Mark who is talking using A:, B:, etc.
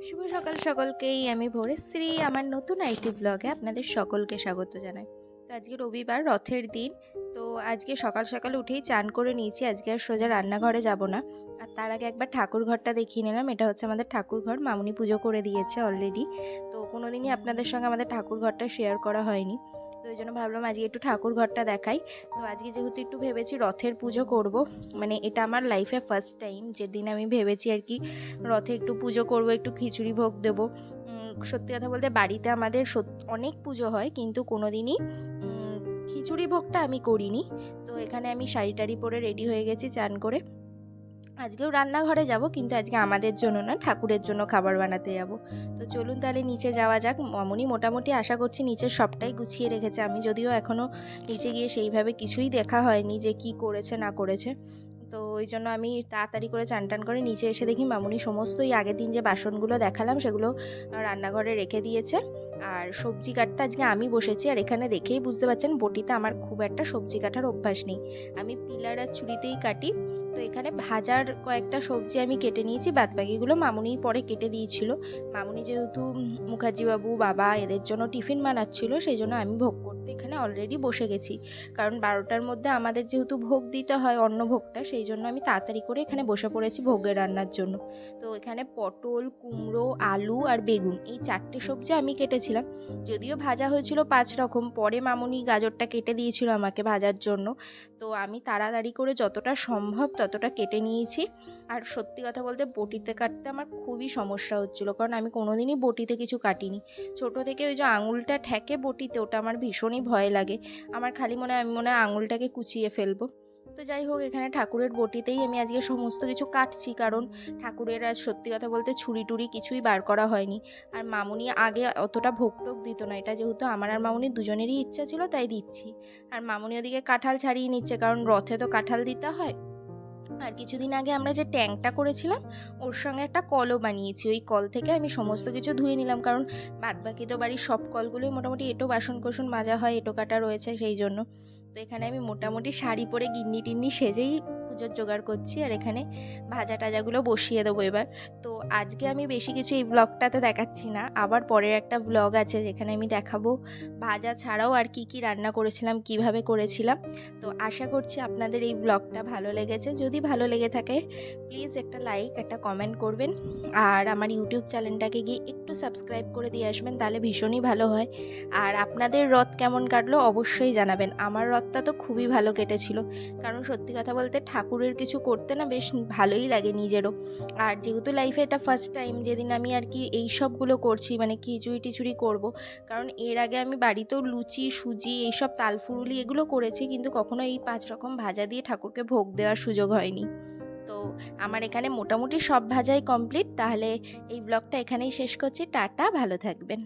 A: শুভ সকাল সকলকেই আমি ভোরেশ্রী আমার নতুন আইটি ব্লগে আপনাদের সকলকে স্বাগত জানাই। তো আজকে রবিবার, রথের দিন। তো আজকে সকাল সকাল উঠেই চান করে নিয়েছি। আজকে আর সোজা রান্নাঘরে যাব না, আর তার আগে একবার ঠাকুর ঘরটা দেখিয়ে নিলাম। এটা হচ্ছে আমাদের ঠাকুর ঘর, মামুনি পুজো করে দিয়েছে অলরেডি। তো কোনোদিনই আপনাদের সঙ্গে আমাদের ঠাকুর ঘরটা শেয়ার করা হয়নি, তো এই জন্য ভাবলাম আজকে একটু ঠাকুর ঘরটা দেখাই। তো আজকে যেহেতু একটু ভেবেছি রথের পুজো করব, মানে এটা আমার লাইফে ফার্স্ট টাইম যেদিন আমি ভেবেছি আর কি রথে একটু পুজো করব, একটু খিচুড়ি ভোগ দেবো। সত্যি কথা বলতে বাড়িতে আমাদের অনেক পুজো হয়, কিন্তু কোনোদিনই খিচুড়ি ভোগটা আমি করিনি। তো এখানে আমি শাড়ি টাড়ি পরে রেডি হয়ে গেছি চান করে। আজকেও রান্নাঘরে যাব, কিন্তু আজকে আমাদের জন্য না, ঠাকুরের জন্য খাবার বানাতে যাব। তো চলুন তাহলে নিচে যাওয়া যাক। মামুনি মোটামুটি আশা করছি নিচের সবটাই গুছিয়ে রেখেছে। আমি যদিও এখনও নিচে গিয়ে সেইভাবে কিছুই দেখা হয়নি যে কি করেছে না করেছে। তো ওই জন্য আমি তাড়াতাড়ি করে চান টান করে নিচে এসে দেখি মামুনি সমস্ত ওই আগের দিন যে বাসনগুলো দেখালাম সেগুলো রান্নাঘরে রেখে দিয়েছে। আর সবজি কাটতে আজকে আমি বসেছি, আর এখানে দেখেই বুঝতে পারছেন বটিতে আমার খুব একটা সবজি কাটার অভ্যাস নেই। আমি পিলার আর ছুরিতেই কাটি। তো এখানে ভাজার কয়েকটা সবজি আমি কেটে নিয়েছি, বাদবাকিগুলো মামুনিই পরে কেটে দিয়েছিল। মামুনি যেহেতু মুখার্জিবাবু বাবা এদের জন্য টিফিন বানাচ্ছিল, সেই জন্য আমি ভোগ করতে এখানে অলরেডি বসে গেছি। কারণ 12টার মধ্যে আমাদের যেহেতু ভোগ দিতে হয় অন্নভোগটা, সেই জন্য আমি তাড়াতাড়ি করে এখানে বসে পড়েছি ভোগের রান্নার জন্য। তো এখানে পটল, কুমড়ো, আলু আর বেগুন এই 4টে সবজি আমি কেটেছিলাম। যদিও ভাজা হয়েছিল 5 রকম, পরে মামুনি গাজরটা কেটে দিয়েছিল আমাকে ভাজার জন্য। তো আমি তাড়াতাড়ি করে যতটা সম্ভব ততটা কেটে নিয়েছি। আর সত্যি কথা বলতে বটিতে কাটতে আমার খুবই সমস্যা হচ্ছিল, কারণ আমি কোনোদিনই বটিতে কিছু কাটিনি। ছোট থেকে ওই যে আঙুলটা ঠেকে বটিতে, ওটা আমার ভীষণই ভয় লাগে। আমার খালি আমি মনে হয় আঙুলটাকে কুচিয়ে ফেলবো। তো যাই হোক, এখানে ঠাকুরের বটিতেই আমি আজকে সমস্ত কিছু কাটছি, কারণ ঠাকুরের আজ সত্যি কথা বলতে ছুরি টুরি কিছুই বার করা হয়নি। আর মামুনি আগে অতটা ভোগ টোগ দিত না, এটা যেহেতু আমার আর মামুনির দুজনেরই ইচ্ছা ছিল তাই দিচ্ছি। আর মামুনি ওদিকে কাঁঠাল ছাড়িয়ে নিচ্ছে, কারণ রথে তো কাঁঠাল দিতে হয়। আর কিছুদিন আগে আমরা যে ট্যাঙ্কটা করেছিলাম ওর সঙ্গে একটা কলও বানিয়েছি, ওই কল থেকে আমি সমস্ত কিছু ধুয়ে নিলাম, কারণ বাদবাকি তো বাড়ির সব কলগুলোই মোটামুটি এঁটো বাসন কোসন মাজা হয়, এঁটো কাটা রয়েছে সেই জন্য। তো এখানে আমি মোটামুটি শাড়ি পরে গিন্নি টিন্নি সেজেই পুজোর জোগাড় করছি, আর এখানে ভাজা টাজাগুলো বসিয়ে দেবো এবার। তো আজকে আমি বেশি কিছু এই ব্লগটাতে দেখাচ্ছি না, আবার পরের একটা ব্লগ আছে যেখানে আমি দেখাবো ভাজা ছাড়াও আর কি কি রান্না করেছিলাম, কিভাবে করেছিলাম। তো আশা করছি আপনাদের এই ব্লগটা ভালো লেগেছে। যদি ভালো লেগে থাকে প্লিজ একটা লাইক একটা কমেন্ট করবেন, আর আমার ইউটিউব চ্যানেলটাকে গিয়ে একটু সাবস্ক্রাইব করে দিয়ে আসবেন, তাহলে ভীষণই ভালো হয়। আর আপনাদের রথ কেমন কাটলো অবশ্যই জানাবেন। আমার রথটা তো খুবই ভালো কেটেছিল, কারণ সত্যি কথা বলতে ঠাকুরের কিছু করতে না বেশ ভালোই লাগে নিজেরও। আর যেহেতু লাইফে এটা ফার্স্ট টাইম যেদিন আমি আর কি এই সবগুলো করছি, মানে খিচুড়ি টিচুড়ি করবো। কারণ এর আগে আমি বাড়িতেও লুচি সুজি এইসব তালফুরুলি এগুলো করেছি, কিন্তু কখনো এই 5 রকম ভাজা দিয়ে ঠাকুরকে ভোগ দেওয়ার সুযোগ হয়নি। তো আমার এখানে মোটামুটি সব ভাজাই কমপ্লিট। তাহলে এই ব্লগটা এখানেই শেষ করছি। টাটা, ভালো থাকবেন।